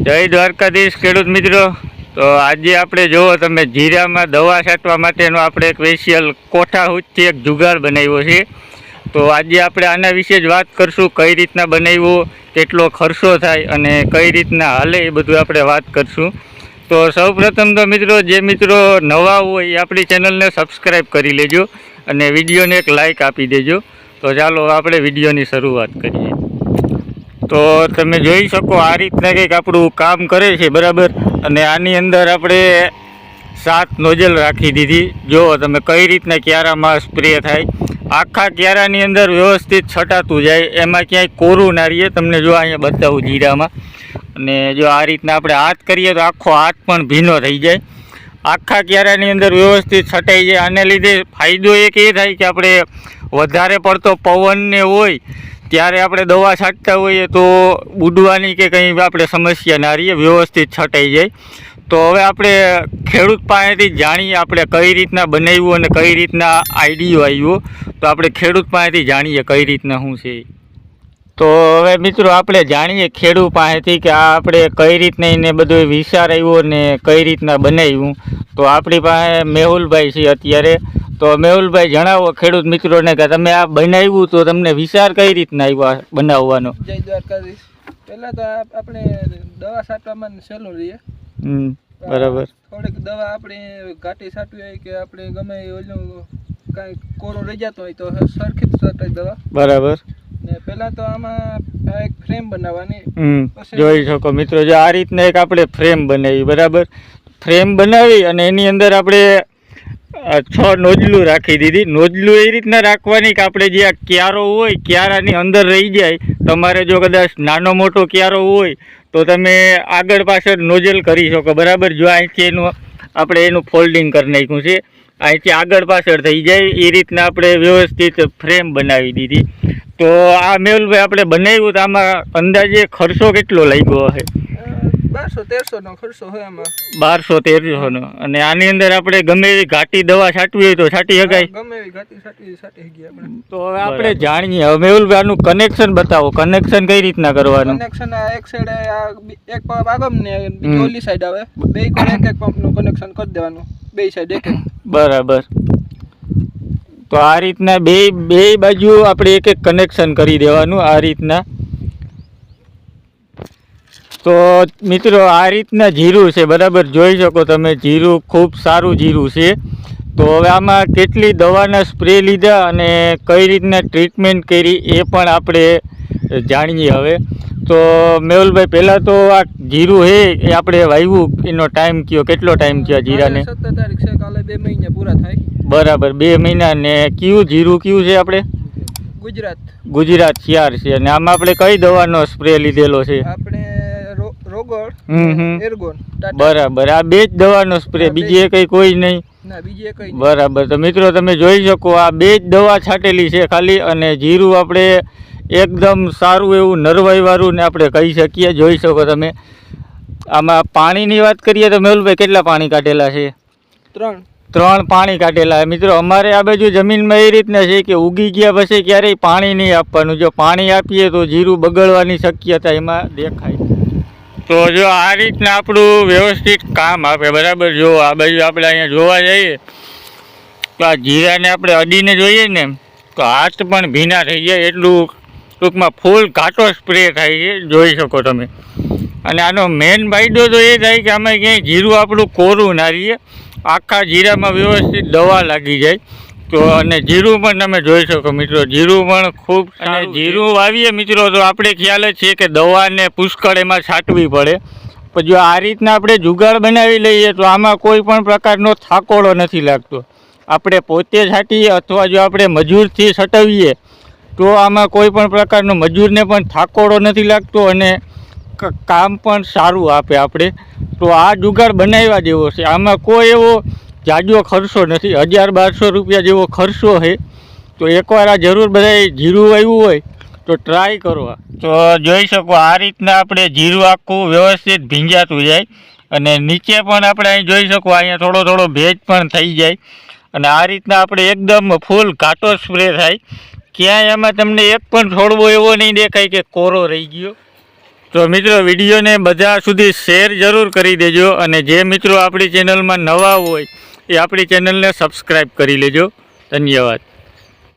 જય દ્વારકાધીશ ખેડૂત મિત્રો. તો આજે આપણે જોવો તમે જીરામાં દવા છાંટવા માટેનો આપણે એક સ્પેશિયલ કોઠાહૂદથી એક જુગાડ બનાવ્યો છે. તો આજે આપણે આના વિશે જ વાત કરશું, કઈ રીતના બનાવ્યો, કેટલો ખર્ચો થાય અને કઈ રીતના હાલે એ બધું આપણે વાત કરશું. તો સૌપ્રથમ તો મિત્રો, જે મિત્રો નવા હોય એ આપણી ચેનલને સબસ્ક્રાઈબ કરી લેજો અને વિડીયોને એક લાઇક આપી દેજો. તો ચાલો આપણે વિડીયોની શરૂઆત કરીએ. તો તમે જોઈ શકો આ રીતના કંઈક આપણું કામ કરે છે, બરાબર. અને આની અંદર આપણે 7 નોઝલ રાખી દીધી. જુઓ તમે કઈ રીતના ક્યારામાં સ્પ્રે થાય, આખા ક્યારાની અંદર વ્યવસ્થિત છટાતું જાય, એમાં ક્યાંય કોરું ના રહીએ. તમને જો અહીંયા બતાવું જીરામાં, અને જો આ રીતના આપણે હાથ કરીએ તો આખો હાથ પણ ભીનો થઈ જાય, આખા ક્યારાની અંદર વ્યવસ્થિત છટાઈ જાય. આને લીધે ફાયદો એક એ થાય કે આપણે વધારે પડતો પવનને હોય ત્યારે આપણે દવા છાંટતા હોઈએ તો ઉડવાની કે કંઈ આપણે સમસ્યા ના રહીએ, વ્યવસ્થિત છટાઈ જાય. તો હવે આપણે ખેડૂત પાસેથી જાણીએ આપણે કઈ રીતના બનાવ્યું અને કઈ રીતના આઈડિયો આવ્યો. તો આપણે ખેડૂત પાસેથી જાણીએ કઈ રીતના શું છે. તો હવે મિત્રો આપણે જાણીએ ખેડૂત પાસેથી કે આ આપણે કઈ રીતના એને બધો વિચાર આવ્યો ને કઈ રીતના બનાવ્યું. તો આપણી પાસે મેહુલભાઈ છે અત્યારે. તો મેહુલભાઈ જણાવો ખેડૂત મિત્રોને કે તમે આ બનાવ્યું તો તમને વિચાર કઈ રીતના આવ્યો બનાવવાનો? જય દ્વારકાધીશ. પહેલાં તો આપણે દવા છાંટવામાં સહેલું રહીએ. બરાબર. થોડીક દવા આપણે ઘાટી છાંટવી હોય કે આપણે ગમે ઓલું કાંઈ કોરો રહી જતો હોય તો સરખી જ છાંટાય દવા. બરાબર. ને પહેલાં તો આમાં એક ફ્રેમ બનાવવાની. જોઈ શકો મિત્રો, જો આ રીતના એક આપણે ફ્રેમ બનાવી, બરાબર. ફ્રેમ બનાવી અને એની અંદર આપણે 6 નોઝલું રાખી દીધી. નોઝલું એ રીતના રાખવાની કે આપણે જે આ ક્યારો હોય ક્યારાની અંદર રહી જાય. તમારે જો કદાચ નાનો મોટો ક્યારો હોય તો તમે આગળ પાછળ નોઝલ કરી શકો, બરાબર. જો અહીંથી એનું ફોલ્ડિંગ કરી નાખ્યું છે, અહીંથી આગળ પાછળ થઈ જાય એ રીતના આપણે વ્યવસ્થિત ફ્રેમ બનાવી દીધી. તો આ મેહુલભાઈ આપણે બનાવ્યું તો આમાં અંદાજે ખર્ચો કેટલો લાગ્યો હશે? 1200-1300 નો ખર્ચો હોય આમાં. 1200-1300 નો. અને આની અંદર આપણે ગમે એવી ઘાટી દવા છાંટવી હોય તો છાંટી શકાય? ગમે એવી ઘાટી છાંટી આપણે. તો હવે આપણે જાણીએ. હવે મેહુલભાઈ આનું કનેક્શન બતાવો, કનેક્શન કઈ રીતના કરવાનું? કનેક્શન એક સાઈડ એક પંપ આગમ ને બીજી ઓલી સાઈડ આવે, બે કોણ એક પંપનું કનેક્શન કરી દેવાનું, બે સાઈડ એક. બરાબર. તો આ રીતના બે બાજુ આપણે એક કનેક્શન કરી દેવાનું આ રીતના. તો મિત્રો આ રીતના જીરું છે, બરાબર. જોઈ શકો તમે જીરું ખૂબ સારું જીરું છે. તો હવે આમાં કેટલી દવાના સ્પ્રે લીધા અને કઈ રીતના ટ્રીટમેન્ટ કરી એ પણ આપણે જાણીએ હવે. તો મેહુલભાઈ પહેલાં તો આ જીરું છે એ આપણે વાવ્યું એનો ટાઈમ કયો, કેટલો ટાઈમ થયો જીરાને? 17 તારીખ છે, કાલે 2 મહિના પૂરા થાય. બરાબર, 2 મહિના. ને કયું જીરું કયું છે આપણે? ગુજરાત શિયાર છે. અને આમાં આપણે કઈ દવાનો સ્પ્રે લીધેલો છે? આપણે રોગોડ, એર્ગોન. બરાબર, આ 2 જ દવાનો સ્પ્રે, બીજી કઈ કોઈ નહીં? ના, બીજી કઈ. બરાબર. તો મિત્રો તમે જોઈ શકો આ 2 જ દવા છાંટેલી છે ખાલી, અને જીરું આપણે એકદમ સારું એવું નરવાઈવાળું ને આપણે કહી શકીએ. જોઈ શકો તમે. આમાં પાણીની વાત કરીએ તો મેહુલભાઈ કેટલા પાણી કાઢેલા છે? 3 પાણી કાઢેલા. મિત્રો અમારે આ બાજુ જમીનમાં એ રીતના છે કે ઉગી ગયા પછી ક્યારેય પાણી નહીં આપવાનું. જો પાણી આપીએ તો જીરું બગડવાની શક્યતા એમાં દેખાય. તો જો આ રીતના આપણું વ્યવસ્થિત કામ આપે, બરાબર. જો આ બાજુ આપણે અહીંયા જોવા જઈએ તો આ જીરાને આપણે અડીને જોઈએ ને તો હાથ પણ ભીના થઈ જાય, એટલું ટૂંકમાં ફૂલ ઘાટો સ્પ્રે થાય છે, જોઈ શકો તમે. અને આનો મેઇન ફાયદો તો એ થાય કે આમાં ક્યાંય જીરું આપણું કોરું ના રહીએ, આખા જીરામાં વ્યવસ્થિત દવા લાગી જાય. તો અને જીરું પણ તમે જોઈ શકો મિત્રો, જીરું પણ ખૂબ. અને જીરું વાવીએ મિત્રો તો આપણે ખ્યાલ જ છે કે દવાને પુષ્કળ એમાં છાંટવી પડે. પણ જો આ રીતના આપણે જુગાડ બનાવી લઈએ તો આમાં કોઈ પણ પ્રકારનો થાકોડો નથી લાગતો. આપણે પોતે છાંટીએ અથવા જો આપણે મજૂરથી છટાવીએ તો આમાં કોઈ પણ પ્રકારનો મજૂરને પણ થાકોડો નથી લાગતો અને કામ પણ સારું આપે આપણે. તો આ જુગાડ બનાવ્યા જેવો છે. આમાં કોઈ એવો જાજો ખર્ચો નથી, 1000-1200 રૂપિયા જેવો ખર્ચો છે. તો એકવાર આ જરૂર બધાએ જીરું આવ્યું હોય તો ટ્રાય કરવા. તો જોઈ શકો આ રીતના આપણે જીરું આખું વ્યવસ્થિત ભીંજાતું જાય, અને નીચે પણ આપણે અહીં જોઈ શકો અહીંયા થોડો ભેજ પણ થઈ જાય. અને આ રીતના આપણે એકદમ ફૂલ ઘાટો સ્પ્રે થાય. ક્યાંય એમાં તમને એક પણ છોડવો એવો નહીં દેખાય કે કોરો રહી ગયો. તો મિત્રો વિડીયોને બધા સુધી શેર જરૂર કરી દેજો અને જે મિત્રો આપણી ચેનલમાં નવા હોય એ આપણી ચેનલને સબસ્ક્રાઈબ કરી લેજો. ધન્યવાદ.